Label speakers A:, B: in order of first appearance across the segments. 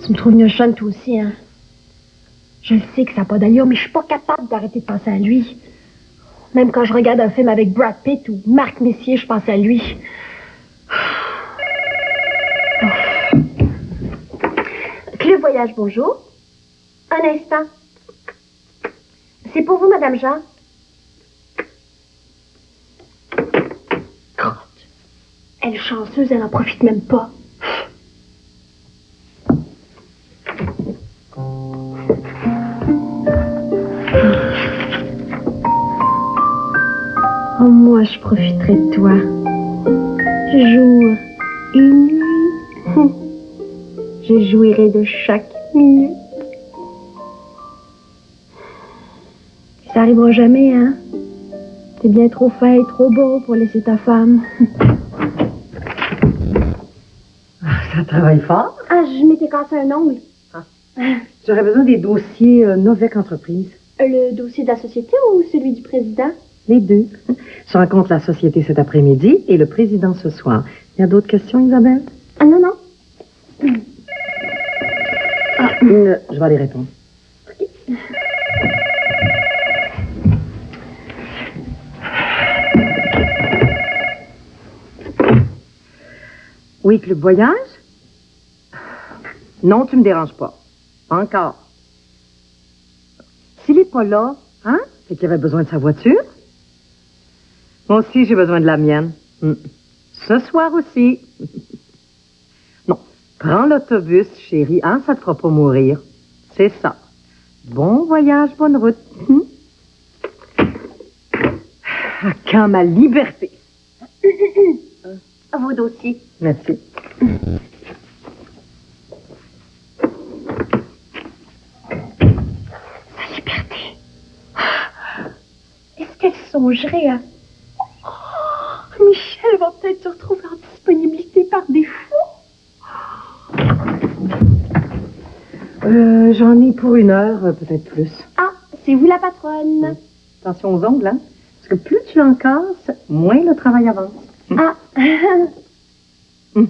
A: Tu me trouves gnocchonne toi aussi, hein? Je le sais que ça n'a pas d'allure, mais je suis pas capable d'arrêter de penser à lui. Même quand je regarde un film avec Brad Pitt ou Marc Messier, je pense à lui. Club Voyage, bonjour. Un instant. C'est pour vous, Madame Jean. Crotte. Elle est chanceuse, elle en profite même pas. Oh, moi, je profiterai de toi. Jour et nuit. Je jouirai de chaque minute. Ça arrivera jamais, hein? T'es bien trop fin et trop beau pour laisser ta femme.
B: Ça travaille fort.
A: Ah, je m'étais cassé un ongle.
B: J'aurais besoin des dossiers Novec Entreprise.
A: Le dossier de la société ou celui du président?
B: Les deux. Je rencontre la société cet après-midi et le président ce soir. Il y a d'autres questions, Isabelle?
A: Ah, non, non.
B: Je vais aller répondre. Oui, Club Voyage? Non, tu me déranges pas. Encore. S'il n'est pas là, hein? C'est qu'il avait besoin de sa voiture. Moi aussi, j'ai besoin de la mienne. Ce soir aussi. Non, prends l'autobus, chérie, hein? Ça te fera pas mourir. C'est ça. Bon voyage, bonne route. À quand ma liberté?
A: Vos dossiers.
B: Merci.
A: Sa liberté. Est-ce qu'elle songerait à... Oh, Michel va peut-être se retrouver en disponibilité par défaut.
B: J'en ai pour 1 heure, peut-être plus.
A: Ah, c'est vous la patronne.
B: Attention aux ongles, hein? Parce que plus tu en casses, moins le travail avance.
A: Ah. Oh,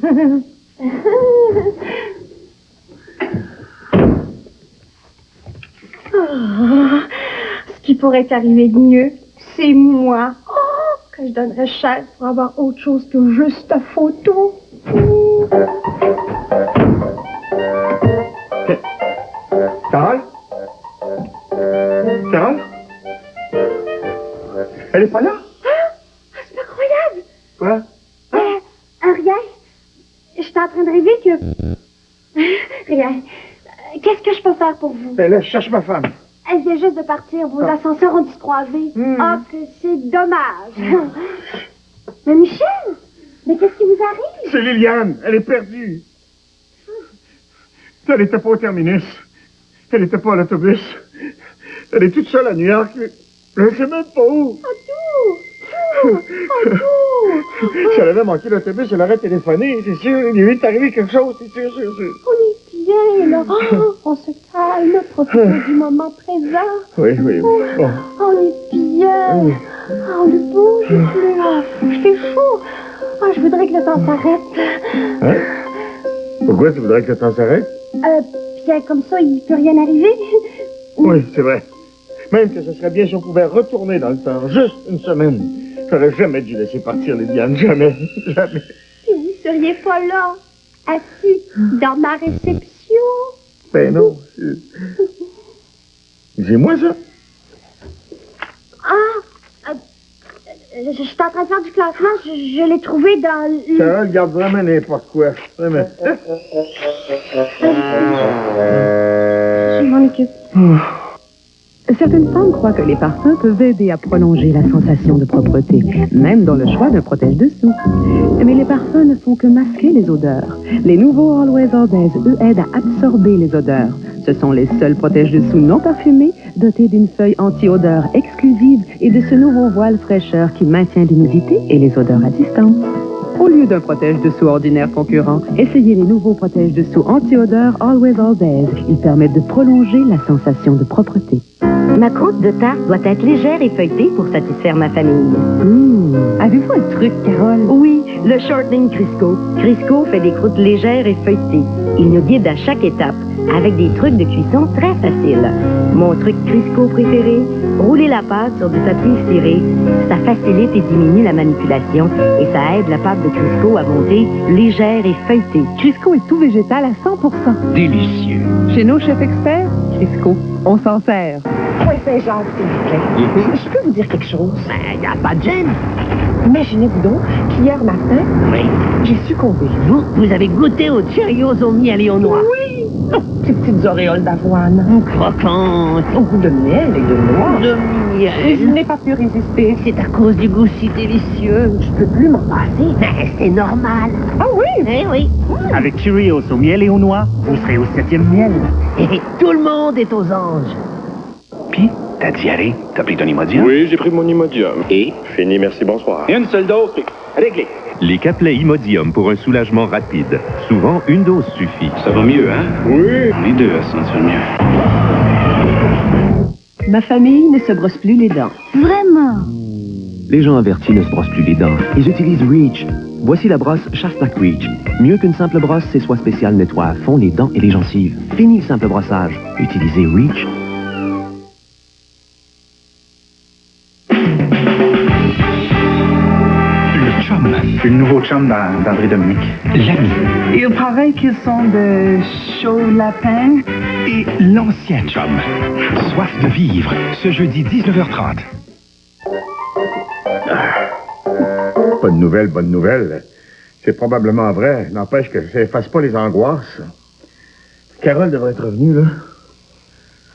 A: ce qui pourrait arriver de mieux, c'est moi. Oh, que je donnerais cher pour avoir autre chose que juste ta photo.
C: Carole? Carole? Elle est pas là?
A: Ah, c'est incroyable.
C: Quoi?
A: Rien. J'étais en train de rêver que... Rien. Qu'est-ce que je peux faire pour vous?
C: Ben là, je cherche ma femme.
A: Elle vient juste de partir. Vos ascenseurs ont dû se croiser. Ah, que c'est dommage. Mais Michel, mais qu'est-ce qui vous arrive?
C: C'est Liliane. Elle est perdue. Elle n'était pas au terminus. Elle n'était pas à l'autobus. Elle est toute seule à New York. Je ne sais même pas où. Si elle avait manqué l'autobus, elle aurait téléphoné, c'est sûr. Il lui est arrivé quelque chose, c'est sûr.
A: On est bien, là. Oh, on se calme, profitons du moment présent.
C: Oui. Bon.
A: On est bien. On ne bouge plus. Ah, il fait chaud. Ah, je voudrais que le temps s'arrête.
C: Hein? Pourquoi tu voudrais que le temps s'arrête?
A: Bien, comme ça, il ne peut rien arriver.
C: Oui, c'est vrai. Même que ce serait bien si on pouvait retourner dans le temps, juste 1 semaine. J'aurais jamais dû laisser partir Liliane, jamais.
A: Si vous ne seriez pas là, assis dans ma réception.
C: Ben non. C'est moi, ça?
A: Je suis en train de faire du classement. Je l'ai trouvé dans le...
C: Carole garde vraiment n'importe quoi. Vraiment.
A: Je m'en occupe.
B: Certaines femmes croient que les parfums peuvent aider à prolonger la sensation de propreté, même dans le choix d'un protège-dessous. Mais les parfums ne font que masquer les odeurs. Les nouveaux Always Always, eux, aident à absorber les odeurs. Ce sont les seuls protège-dessous non parfumés, dotés d'une feuille anti-odeur exclusive et de ce nouveau voile fraîcheur qui maintient l'humidité et les odeurs à distance. Au lieu d'un protège-dessous ordinaire concurrent, essayez les nouveaux protège-dessous anti-odeur Always Always. Ils permettent de prolonger la sensation de propreté.
D: Ma croûte de tarte doit être légère et feuilletée pour satisfaire ma famille.
B: Avez-vous un truc, Carole?
D: Oui, le shortening Crisco. Crisco fait des croûtes légères et feuilletées. Il nous guide à chaque étape avec des trucs de cuisson très faciles. Mon truc Crisco préféré, rouler la pâte sur du papier ciré. Ça facilite et diminue la manipulation et ça aide la pâte de Crisco à monter légère et feuilletée.
B: Crisco est tout végétal à 100%.
E: Délicieux.
B: Chez nos chefs experts, Crisco, on s'en sert.
F: Oui, Saint-Jean, s'il vous plaît. Je peux vous dire quelque chose?
E: Ben, y a pas de gêne.
F: Imaginez-vous donc qu'hier matin,
E: Oui.
F: j'ai succombé.
E: Vous avez goûté aux Cheerios au miel et au noix.
F: Oui! Oh, ces petites auréoles d'avoine.
E: Croquantes.
F: Au goût de miel et de noix.
E: De
F: Et je
E: miel.
F: n'ai pas pu résister.
E: C'est à cause du goût si délicieux.
F: Je peux plus m'en passer.
E: C'est normal.
F: Ah oui?
E: Eh oui.
G: Avec Cheerios au miel et aux noix, vous serez au 7e miel.
E: Et tout le monde est aux anges.
G: Puis, t'as diarrhée? T'as pris ton Imodium?
H: Oui, j'ai pris mon Imodium.
G: Et?
H: Fini, merci, bonsoir.
G: Une seule dose, puis réglé.
I: Les Capelets Imodium pour un soulagement rapide. Souvent, une dose suffit.
G: Ça va mieux, hein?
H: Oui.
G: Les deux à se sentir mieux.
B: Ma famille ne se brosse plus les dents.
D: Vraiment?
J: Les gens avertis ne se brossent plus les dents. Ils utilisent Reach. Voici la brosse Shastak Reach. Mieux qu'une simple brosse, ses soies spéciales nettoient à fond les dents et les gencives. Fini le simple brossage. Utilisez Reach.
G: Le chum. Le nouveau chum d'André Dominique. L'ami.
F: Il paraît qu'ils sont de chaud lapin.
G: Et l'ancien chum. Soif de vivre. Ce jeudi 19h30.
C: Bonne nouvelle, bonne nouvelle. C'est probablement vrai. N'empêche que ça efface pas les angoisses. Carole devrait être revenue, là.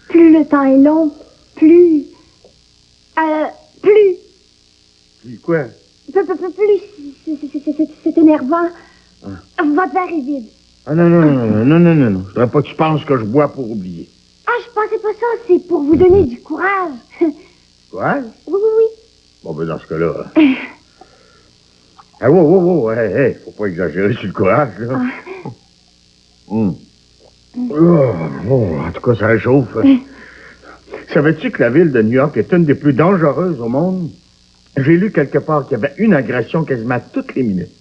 A: Plus le temps est long, plus... plus...
C: Puis quoi?
A: Plus c'est énervant. Votre verre est vide.
C: Ah non. Je voudrais pas que tu penses que je bois pour oublier.
A: Ah, je pensais pas ça, c'est pour vous donner du courage.
C: Quoi?
A: Oui.
C: Bon, ben dans ce cas-là... Ah, wow, hey, faut pas exagérer sur le courage, là. En tout cas, ça réchauffe. Savais-tu que la ville de New York est une des plus dangereuses au monde? J'ai lu quelque part qu'il y avait une agression quasiment toutes les minutes.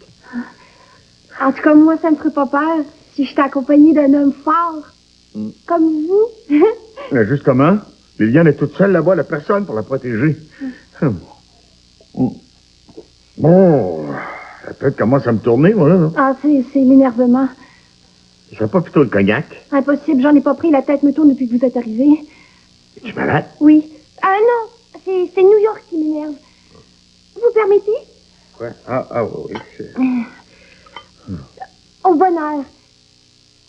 A: En tout cas, moi, ça me ferait pas peur si j'étais accompagnée d'un homme fort. Comme vous.
C: Mais justement, Liliane est toute seule là-bas, elle a personne pour la protéger. Bon, la tête commence à me tourner, moi, là.
A: Ah, c'est l'énervement.
C: Ce serait pas plutôt le cognac?
A: Impossible, j'en ai pas pris, la tête me tourne depuis que vous êtes arrivé.
C: Es-tu malade?
A: Oui. Ah non, c'est New York qui m'énerve. Vous permettez?
C: Quoi? Oui.
A: Au bonheur.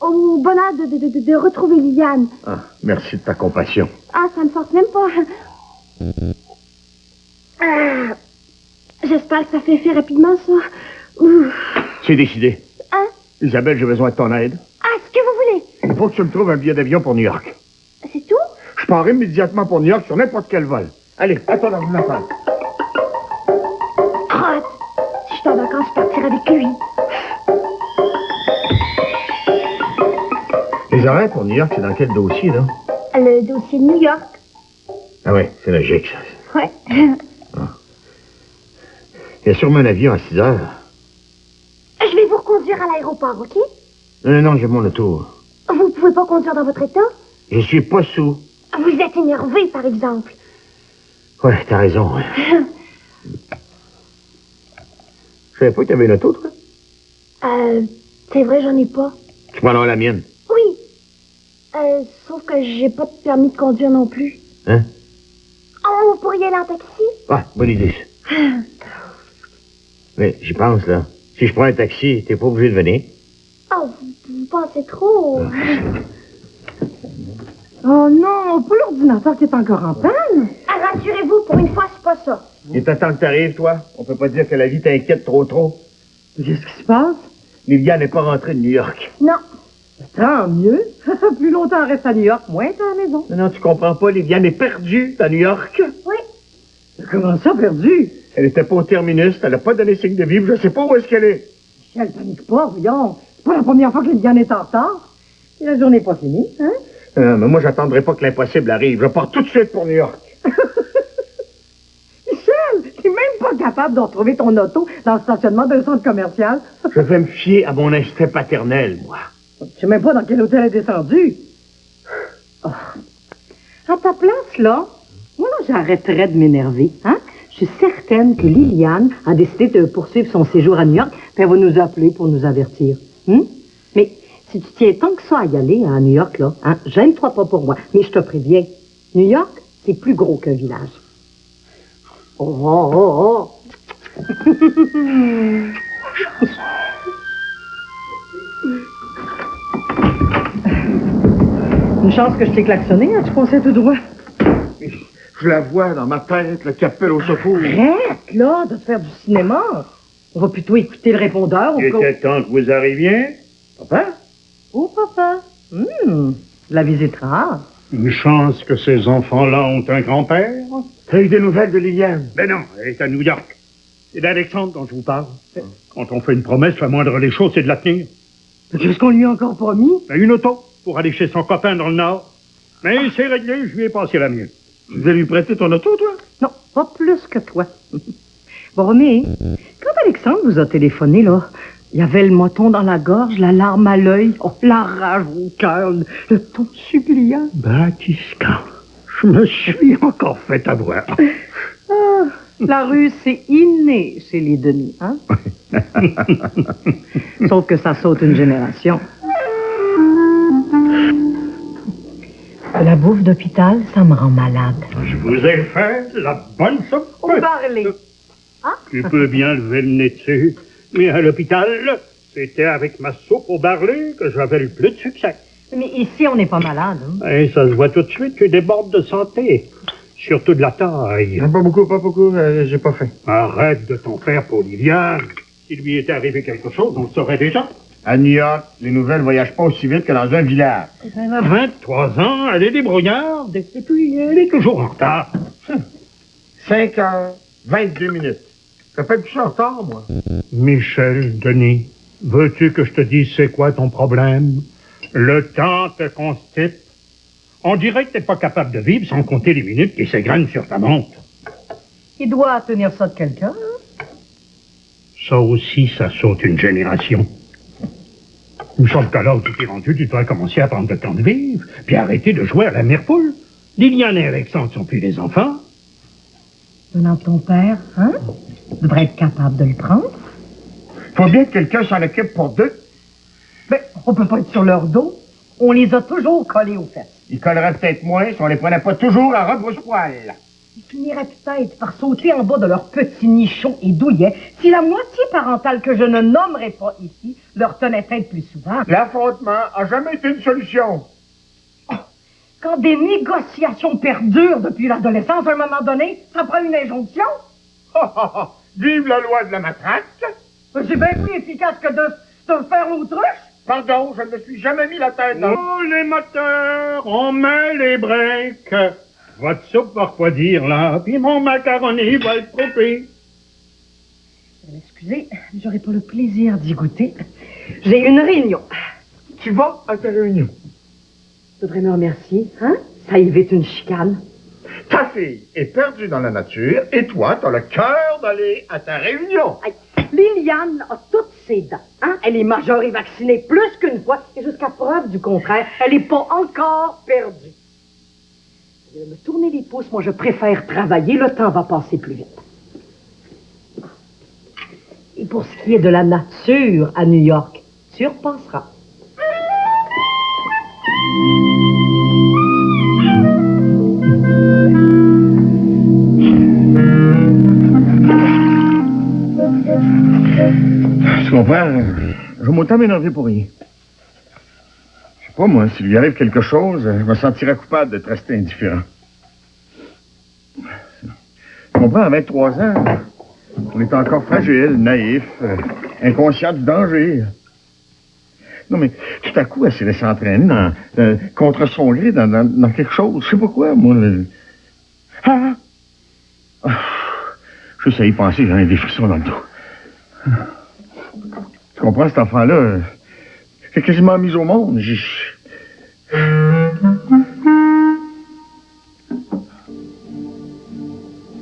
A: Au bonheur de retrouver Liliane.
C: Ah, merci de ta compassion.
A: Ah, ça me force même pas. Ah, j'espère que ça fait effet rapidement, ça. Ouf.
C: C'est décidé.
A: Hein?
C: Isabelle, j'ai besoin de ton aide.
A: Ah, ce que vous voulez.
C: Il faut que tu me trouves un billet d'avion pour New York.
A: C'est tout?
C: Je pars immédiatement pour New York sur n'importe quel vol. Allez, attends dans une affaire.
A: Crotte. Si je suis en vacances, je partirai avec lui.
C: Les horaires pour New York, c'est dans quel dossier, là?
A: Le dossier de New York.
C: Ah ouais, c'est logique, ça.
A: Ouais.
C: Il y a sûrement un avion à 6 heures.
A: Je vais vous reconduire à l'aéroport, OK?
C: Non, j'ai mon auto.
A: Vous pouvez pas conduire dans votre état?
C: Je suis pas sous.
A: Vous êtes énervé, par exemple.
C: Ouais, t'as raison. Ouais. Je savais pas que t'avais une auto, toi?
A: C'est vrai, j'en ai pas.
C: Tu prendras la mienne.
A: Oui. Sauf que j'ai pas de permis de conduire non plus.
C: Hein?
A: Oh, vous pourriez aller en taxi?
C: Ah, bonne idée. Mais j'y pense, là. Si je prends un taxi, t'es pas obligé de venir.
A: Oh, vous pensez trop.
F: Oh non, pas l'ordinateur qui est encore en panne.
A: Ah, rassurez-vous, pour une fois, c'est pas ça.
C: Il est temps que t'arrives, toi. On peut pas dire que la vie t'inquiète trop.
F: Qu'est-ce qui se passe?
C: Liliane n'est pas rentrée de New York.
A: Non.
F: Tant mieux. Plus longtemps on reste à New York, moins t'es à la maison.
C: Non, tu comprends pas. Liliane est perdue à New York.
A: Oui.
F: Comment ça, perdu?
C: Elle était pas au terminus. Elle a pas donné signe de vivre. Je sais pas où est-ce qu'elle est.
F: Michel, panique pas, voyons. C'est pas la première fois que Liliane est en retard. Et la journée n'est pas finie, hein?
C: Mais moi, j'attendrai pas que l'impossible arrive. Je pars tout de suite pour New York.
F: Michel, t'es même pas capable de retrouver ton auto dans le stationnement d'un centre commercial.
C: Je vais me fier à mon instinct paternel, moi.
F: Je sais même pas dans quel hôtel elle est descendue. Oh. À ta place, là, moi, là, j'arrêterais de m'énerver, hein? Je suis certaine que Liliane a décidé de poursuivre son séjour à New York, puis elle va nous appeler pour nous avertir. Mais si tu tiens tant que ça à y aller, à New York, là, hein, gêne-toi pas pour moi, mais je te préviens, New York, c'est plus gros qu'un village. Oh, oh, oh, oh! Une chance que je t'ai klaxonné, hein, tu fonçais tout droit.
C: Je la vois dans ma tête, le capel au secours.
F: Arrête, là, de te faire du cinéma. On va plutôt écouter le répondeur.
C: Il était temps que vous arriviez. Papa?
F: Oh, papa. La visite rare.
K: Une chance que ces enfants-là ont un grand-père.
C: T'as eu des nouvelles de Liliane?
K: Ben non, elle est à New York. C'est d'Alexandre dont je vous parle. Quand on fait une promesse, la moindre des choses, c'est de la tenir.
F: Qu'est-ce qu'on lui a encore promis?
K: Ben, une auto pour aller chez son copain dans le Nord. Mais c'est réglé, je lui ai passé la mienne.
C: Tu devais lui prêter ton auto, toi?
F: Non, pas plus que toi. Bon, mais quand Alexandre vous a téléphoné, là, il y avait le moton dans la gorge, la larme à l'œil, oh, la rage au cœur, le ton suppliant.
K: Batiscan, je me suis encore fait avoir.
F: Ah, la ruse, c'est inné chez les Denis, hein? Sauf que ça saute une génération. La bouffe d'hôpital, ça me rend malade.
K: Je vous ai fait la bonne soupe.
F: Au barley. Hein?
K: Tu peux bien lever le nez dessus. Mais à l'hôpital, c'était avec ma soupe au barley que j'avais le plus de succès.
F: Mais ici, on n'est pas malade. Hein?
K: Et ça se voit tout de suite, tu débordes de santé. Surtout de la taille.
C: Pas beaucoup, j'ai pas faim.
K: Arrête de t'en faire pour Liliane. S'il lui était arrivé quelque chose, on le saurait déjà.
C: À New York, les nouvelles voyagent pas aussi vite que dans un village.
K: Elle a 23 ans, elle est débrouillarde, et puis elle est toujours en retard.
C: 5h22. Ça fait plus en retard, moi.
K: Michel, Denis, veux-tu que je te dise c'est quoi ton problème? Le temps te constipe. On dirait que t'es pas capable de vivre sans compter les minutes qui s'égrènent sur ta montre.
F: Il doit tenir ça de quelqu'un. Hein?
K: Ça aussi, ça saute une génération. Il me semble qu'à l'heure où tu t'es rendu, tu devrais commencer à prendre le temps de vivre, puis arrêter de jouer à la mère poule. Liliane et Alexandre sont plus des enfants.
F: Venant de ton père, hein? Tu devrais être capable de le prendre.
C: Faut bien que quelqu'un s'en occupe pour deux.
F: Mais on peut pas être sur leur dos. On les a toujours collés aux fesses.
C: Ils colleraient peut-être moins si on les prenait pas toujours à rebrousse-poil.
F: Ils finiraient peut-être par sauter en bas de leur petit nichon et douillet si la moitié parentale que je ne nommerai pas ici leur tenait tête plus souvent.
C: L'affrontement a jamais été une solution.
F: Oh, quand des négociations perdurent depuis l'adolescence, à un moment donné, ça prend une injonction.
C: Vive la loi de la matraque.
F: C'est bien plus efficace que de faire l'autruche.
C: Pardon, je ne me suis jamais mis la tête dans...
K: Oh, les moteurs, on met les breaks. Votre soupe va refroidir, là, puis mon macaroni va être trompé.
F: Excusez, j'aurais pas le plaisir d'y goûter. J'ai une réunion.
C: Tu vas à ta réunion?
F: Tu devrais me remercier, hein? Ça évite une chicane.
C: Ta fille est perdue dans la nature, et toi, t'as le cœur d'aller à ta réunion.
F: Aïe. Liliane a toutes ses dents, hein? Elle est majeure et vaccinée plus qu'une fois, et jusqu'à preuve du contraire, elle n'est pas encore perdue. Je vais me tourner les pouces, moi je préfère travailler, le temps va passer plus vite. Et pour ce qui est de la nature à New York, tu repenseras.
C: Tu comprends? Je vais m'autant m'énerver pour rien. Je sais pas, moi, s'il lui arrive quelque chose, je me sentirais coupable de te rester indifférent. Tu comprends, à 23 ans, on est encore fragile, naïf, inconscient du danger. Non, mais tout à coup, elle s'est laissée entraîner contre son gré dans quelque chose. Je sais pas quoi, moi. Juste à y penser, j'en ai des frissons dans le dos. Tu comprends, cet enfant-là, j'ai quasiment mis au monde.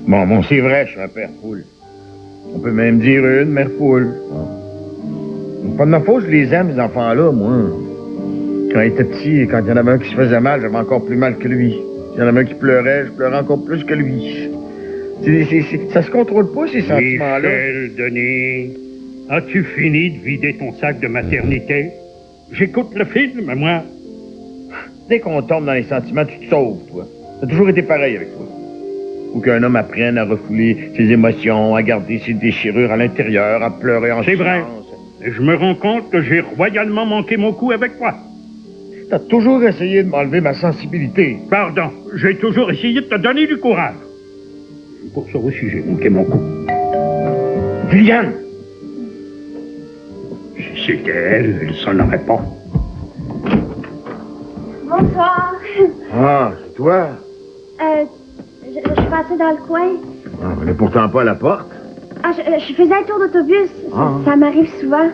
C: Bon, c'est vrai, je suis un père poule. On peut même dire une mère poule. Pas de ma faute, je les aime, ces enfants-là, moi. Quand il était petit et quand il y en avait un qui se faisait mal, j'avais encore plus mal que lui. S'il y en avait un qui pleurait, je pleurais encore plus que lui. Ça se contrôle pas, ces sentiments-là.
K: Michel Denis, as-tu fini de vider ton sac de maternité? J'écoute le film, moi.
C: Dès qu'on tombe dans les sentiments, tu te sauves, toi. Ça a toujours été pareil avec toi. Faut qu'un homme apprenne à refouler ses émotions, à garder ses déchirures à l'intérieur, à pleurer en silence.
K: C'est vrai. Et je me rends compte que j'ai royalement manqué mon coup avec toi.
C: T'as toujours essayé de m'enlever ma sensibilité.
K: Pardon, j'ai toujours essayé de te donner du courage. Pour ça aussi, j'ai manqué mon coup.
C: Liliane!
K: Si c'était elle, elle sonnerait pas.
A: Bonsoir.
C: Ah, c'est toi?
A: Je suis passée dans le coin.
C: Ah, on n'est pourtant pas à la porte.
A: Ah, je faisais un tour d'autobus. Ça m'arrive souvent.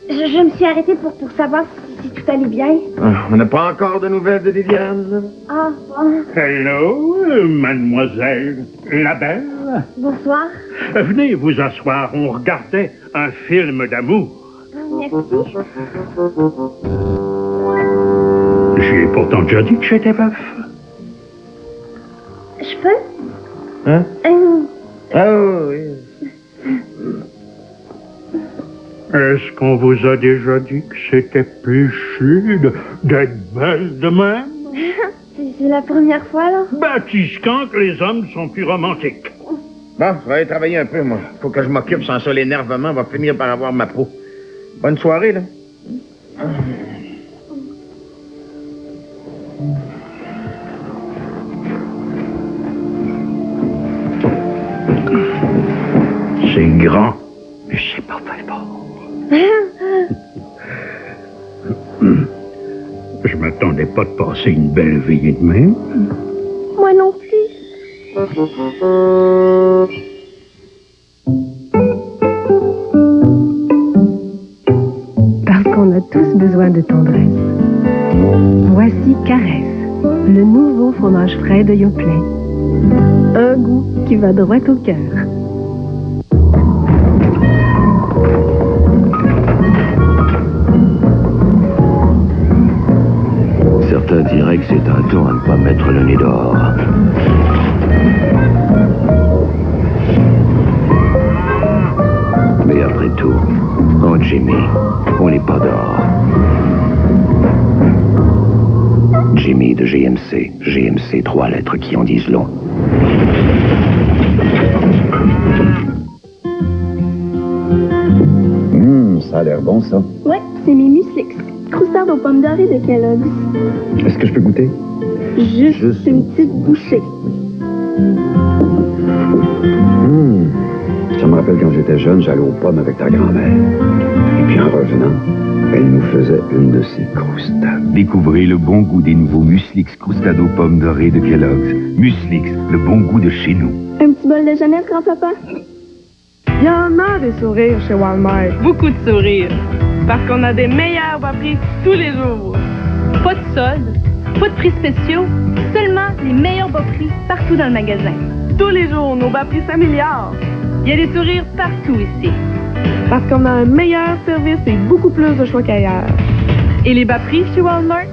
A: Je me suis arrêtée pour savoir si tout allait bien.
C: Ah, on n'a pas encore de nouvelles de Liliane.
A: Ah, bon.
K: Hello, mademoiselle la belle.
A: Bonsoir.
K: Venez vous asseoir, on regardait un film d'amour.
A: Merci.
K: J'ai pourtant déjà dit que j'étais veuf.
A: Je peux?
C: Hein? Ah oui.
K: Est-ce qu'on vous a déjà dit que c'était péché d'être belle de même?
A: C'est la première fois, là?
K: Baptisant que les hommes sont plus romantiques.
C: Bon, je vais aller travailler un peu, moi. Faut que je m'occupe, sans ça, l'énervement va finir par avoir ma peau. Bonne soirée, là.
K: C'est grand, mais c'est pas très fort. Je m'attendais pas de passer une belle veillée de même.
A: Moi non plus.
B: Parce qu'on a tous besoin de tendresse. Voici Caresse, le nouveau fromage frais de Yoplait. Un goût qui va droit au cœur.
J: Certains diraient que c'est un tort à ne pas mettre le nez dehors. Mais après tout, en Jimmy, on n'est pas dehors. Jimmy de GMC. GMC, 3 lettres qui en disent long.
L: Ça a l'air bon, ça.
A: Ouais, c'est mes Muslix. Croustarde aux pommes dorées de Kellogg's.
L: Est-ce que je peux goûter?
A: Juste une petite bouchée.
L: Ça me rappelle quand j'étais jeune, j'allais aux pommes avec ta grand-mère. Et puis en revenant, elle nous faisait une de ses croustades.
I: Découvrez le bon goût des nouveaux Muslix croustades aux pommes dorées de Kellogg's. Muslix, le bon goût de chez nous.
A: Un petit bol de jeunesse, grand-papa?
B: Il y en a des sourires chez Walmart.
M: Beaucoup de sourires. Parce qu'on a des meilleurs bas prix tous les jours. Pas de soldes, pas de prix spéciaux, seulement les meilleurs bas prix partout dans le magasin. Tous les jours, nos bas prix s'améliorent. Il y a des sourires partout ici.
B: Parce qu'on a un meilleur service et beaucoup plus de choix qu'ailleurs.
M: Et les bas prix chez Walmart,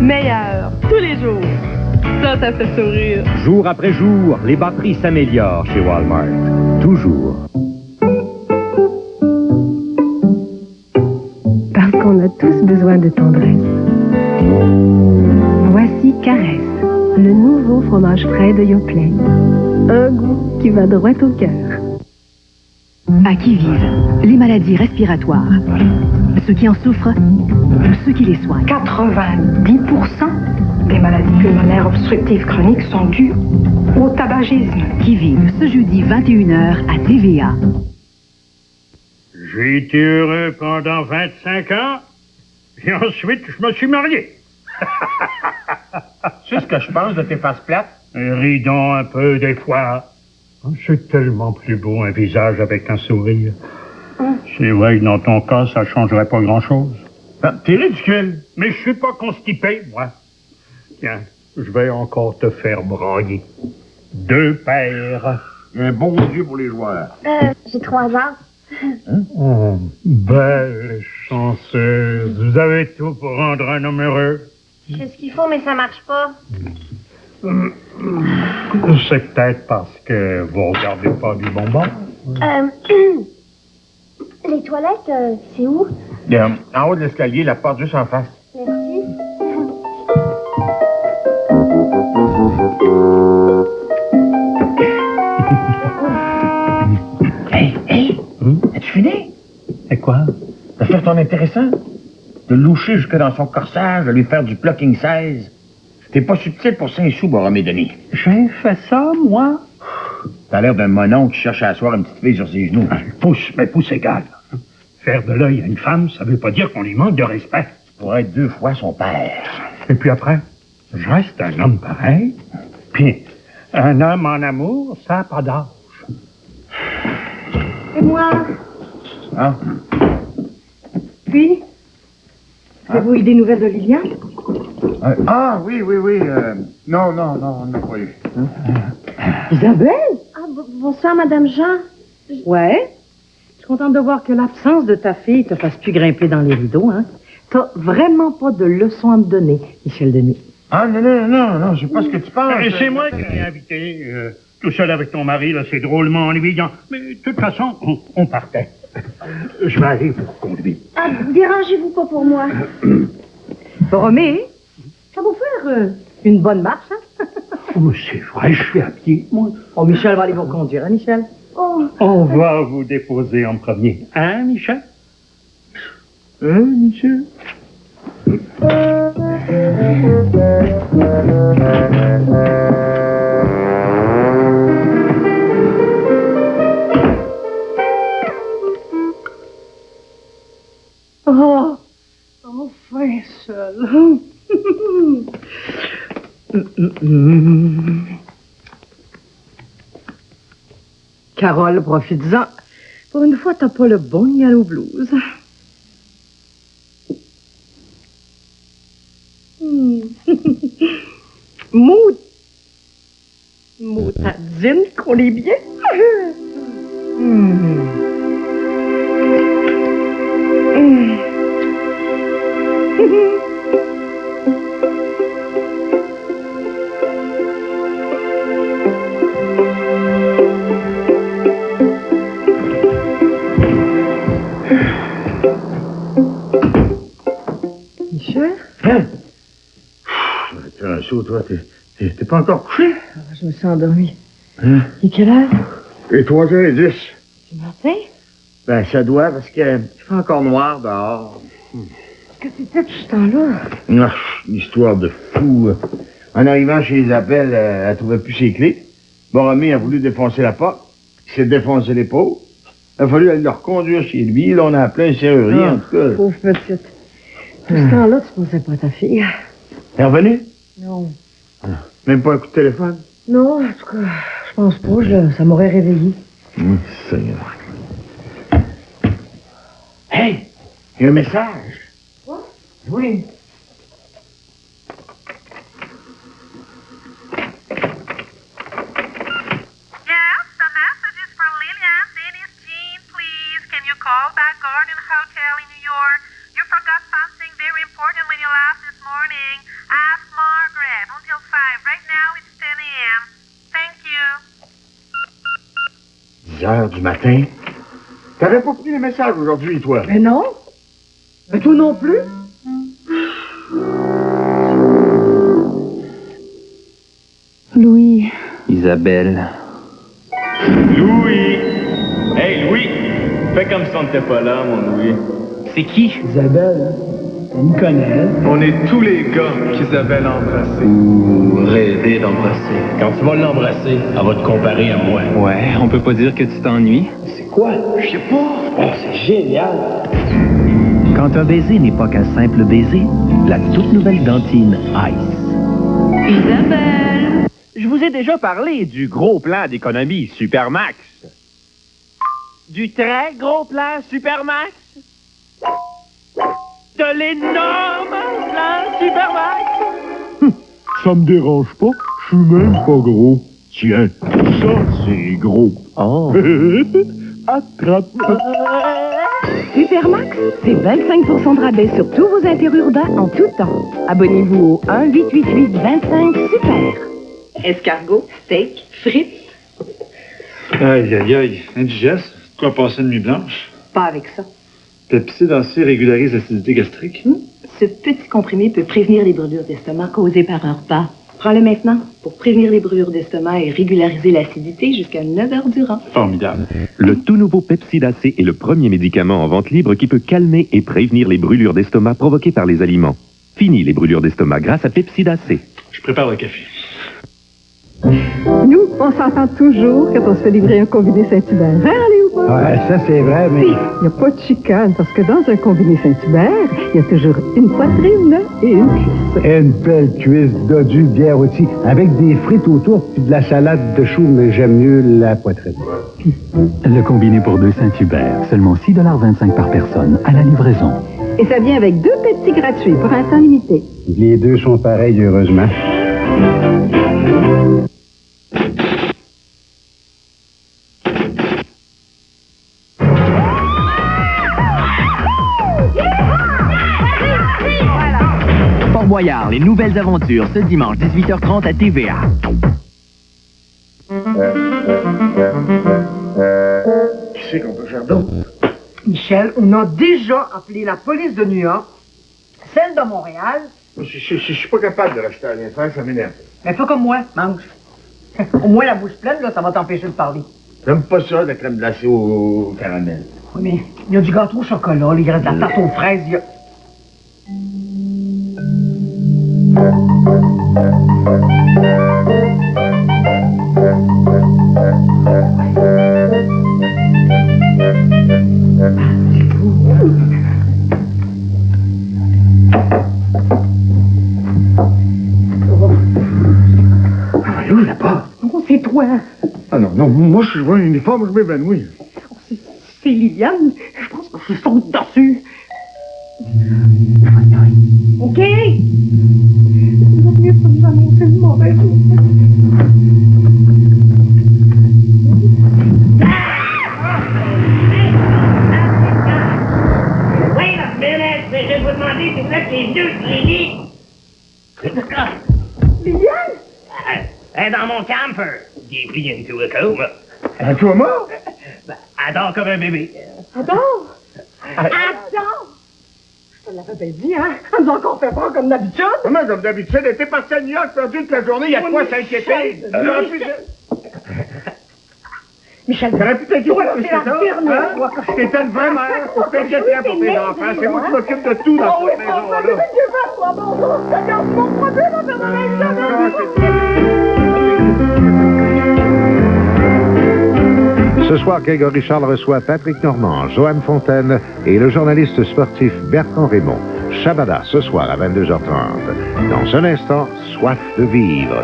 M: meilleurs tous les jours. Ça fait sourire.
N: Jour après jour, les bas prix s'améliorent chez Walmart. Toujours.
B: Parce qu'on a tous besoin de tendresse. Voici Caresse, le nouveau fromage frais de Yoplait. Un goût qui va droit au cœur.
O: À qui vivent les maladies respiratoires? Ceux qui en souffrent ou ceux qui les soignent?
P: 90% des maladies pulmonaires obstructives chroniques sont dues au tabagisme.
O: Qui vivent ce jeudi 21h à TVA.
K: J'ai été heureux pendant 25 ans, et ensuite je me suis marié.
C: Tu sais ce que je pense de tes faces plates?
K: Ris donc un peu des fois. C'est tellement plus beau un visage avec un sourire. C'est vrai que dans ton cas, ça changerait pas grand-chose.
C: T'es ridicule.
K: Mais je suis pas constipé, moi. Tiens, je vais encore te faire brailler. 2 paires.
C: Un bon Dieu pour les joueurs.
A: J'ai 3 ans.
K: Oh, belle chanceuse. Vous avez tout pour rendre un homme heureux.
A: Qu'est-ce qu'il faut, mais ça marche pas.
K: C'est peut-être parce que vous regardez pas du bonbon.
A: Les toilettes, c'est où?
C: En haut de l'escalier, la porte juste en face.
A: Merci.
C: Hey, as-tu fini?
K: Et quoi?
C: De faire ton intéressant? De loucher jusque dans son corsage, de lui faire du plucking 16. T'es pas subtil pour 5 sous, Boromé Denis.
K: J'ai fait ça, moi?
C: T'as l'air d'un monon qui cherche à asseoir une petite fille sur ses genoux.
K: Pouce égal. Faire de l'œil à une femme, ça veut pas dire qu'on lui manque de respect.
C: Pour être 2 fois son père.
K: Et puis après, je reste un homme pareil. Puis, un homme en amour, ça n'a pas d'âge.
A: Et moi?
C: Ah?
F: Puis, avez-vous eu des nouvelles de Liliane?
C: Oui. Non, on n'a pas eu.
F: Isabelle?
A: Ah, bonsoir, Madame Jean.
F: Ouais. Je suis contente de voir que l'absence de ta fille te fasse plus grimper dans les rideaux, hein. T'as vraiment pas de leçons à me donner, Michel Denis.
C: Ah, non, je sais pas ce que tu penses.
K: C'est moi qui l'ai invité. Tout seul avec ton mari, là, c'est drôlement ennuyant. Mais de toute façon, on partait. Je vais aller pour conduire.
A: Ah, dérangez-vous pas pour moi.
F: Boromé, ça va faire une bonne marche, hein?
K: Oh, c'est vrai, je suis à pied, moi.
F: Oh, Michel va aller vous conduire, hein, Michel?
A: Oh.
K: On va vous déposer en premier. Hein, Michel?
C: Michel?
F: Oh, enfin seul. Carole, profites-en. Pour une fois, t'as pas le bon yellow blues. Moutadine qu'on est bien. Michel?
C: Hein? Tu as un saut, toi. T'es pas encore couché?
F: Je me suis endormie.
C: Hein?
F: Et quelle heure?
C: Et 3h10.
F: Du matin?
C: Ben, ça doit, parce que il fait encore noir dehors.
F: Qu'est-ce que c'était tout ce temps-là?
C: Ah, une histoire de fou. En arrivant chez Isabelle, elle trouvait plus ses clés. Boromé a voulu défoncer la porte. Il s'est défoncé l'épaule. Il a fallu aller le reconduire chez lui. Là, on a appelé un serrurier, en tout cas.
F: Pauvre petite. Tout ce temps-là, tu pensais pas à ta fille.
C: Elle est revenue?
F: Non.
C: Même pas un coup de téléphone?
F: Non, en tout cas, je pense pas. Ça m'aurait réveillé.
C: Seigneur. Hey! Il y a un message.
F: Quoi?
C: Oui.
Q: Call back Garden Hotel in New York. You forgot something very important when you left this morning. Ask Margaret until 5. Right now it's 10 a.m. Thank you.
C: 10 heures du matin. T'avais pas pris le message aujourd'hui, toi?
F: Mais non. Mais toi non plus.
O: Louis.
J: Isabelle.
R: Louis! Hey, Louis! Fais comme si on n'était pas là, mon Louis. C'est qui?
S: Isabelle. On me connaît.
R: On est tous les gars qu'Isabelle a embrassés.
S: Ou rêvé d'embrasser.
R: Quand tu vas l'embrasser, elle va te comparer à moi.
J: Ouais, on peut pas dire que tu t'ennuies.
S: C'est quoi? Je sais pas. Oh, c'est génial.
E: Quand un baiser n'est pas qu'un simple baiser, la toute nouvelle dentine Ice.
M: Isabelle!
N: Je vous ai déjà parlé du gros plan d'économie Supermax. Du très gros plan Supermax. De l'énorme plan Supermax.
T: Ça me dérange pas, je suis même pas gros. Tiens, ça c'est gros.
N: Oh.
T: attrape.
O: Supermax, c'est 25% de rabais sur tous vos interurbains en tout temps. Abonnez-vous au 1-888-25-SUPER.
F: Escargot, steak, frites.
U: Aïe, aïe, aïe. Indigeste. Quoi passer une nuit blanche?
F: Pas avec ça.
U: Pepsi régularise l'acidité gastrique.
F: Ce petit comprimé peut prévenir les brûlures d'estomac causées par un repas. Prends-le maintenant pour prévenir les brûlures d'estomac et régulariser l'acidité jusqu'à 9 heures durant.
U: Formidable.
J: Le tout nouveau Pepsi-Dacé est le premier médicament en vente libre qui peut calmer et prévenir les brûlures d'estomac provoquées par les aliments. Fini les brûlures d'estomac grâce à Pepsi-Dacé.
U: Je prépare le café.
B: Nous, on s'entend toujours quand on se fait livrer un combiné Saint-Hubert. Hein, Léopold?
S: Ouais, ça c'est vrai, mais...
B: Il n'y a pas de chicane, parce que dans un combiné Saint-Hubert, il y a toujours une poitrine et une cuisse.
S: Une belle cuisse dodue bien rôtie, avec des frites autour puis de la salade de choux, mais j'aime mieux la poitrine.
G: Le combiné pour deux Saint-Hubert, seulement 6,25 $ par personne, à la livraison.
B: Et ça vient avec 2 petits gratuits pour un temps limité.
S: Les deux sont pareils, heureusement.
E: Fort Boyard, les nouvelles aventures, ce dimanche 18h30 à TVA.
C: Qui c'est qu'on peut faire d'autre?
F: Michel, on a déjà appelé la police de New York, celle de Montréal.
C: Je suis pas capable de rester à rien faire, ça m'énerve.
F: Mais fais comme moi, mange. Au moins la bouche pleine, là, ça va t'empêcher de parler.
C: J'aime pas ça, la crème glacée au caramel.
F: Oui, mais il y a du gâteau au chocolat, il y a de la tarte aux fraises, il y a...
C: Là, là-bas.
F: Non, c'est toi.
C: Ah non, moi, je vois un uniforme, je m'évanouis.
F: C'est Liliane. Je pense que je saute dessus. OK? Il vaut mieux pas nous annoncer une mauvaise nouvelle.
Q: Wait a minute, je vais vous demander si vous êtes les deux Lily.
F: Liliane?
Q: Dans mon camper. Deeply into a coma.
C: Un coma?
Q: Adore comme un bébé.
F: Adore! Adore! Je te l'avais bien dit, hein? Elle nous a encore fait peur comme d'habitude.
C: Comment comme d'habitude? Elle était partie à New York, perdu toute la journée, il y a de quoi s'inquiéter.
F: Michel,
C: t'aurais pu t'inquiéter plus que ça.
F: hein?
C: T'étais une vraie mère pour t'inquiéter pour tes enfants. C'est moi qui m'occupe de tout dans cette maison-là.
V: Ce soir, Grégory Charles reçoit Patrick Normand, Joanne Fontaine et le journaliste sportif Bertrand Raymond. Shabada, ce soir à 22h30. Dans un instant, Soif de vivre.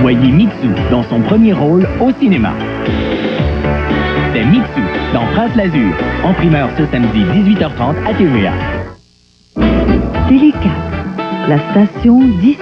E: Voyez Mitsu dans son premier rôle au cinéma. C'est Mitsu dans Prince l'Azur, en primeur ce samedi 18h30 à TVA.
O: Télé 4, la station d'ici.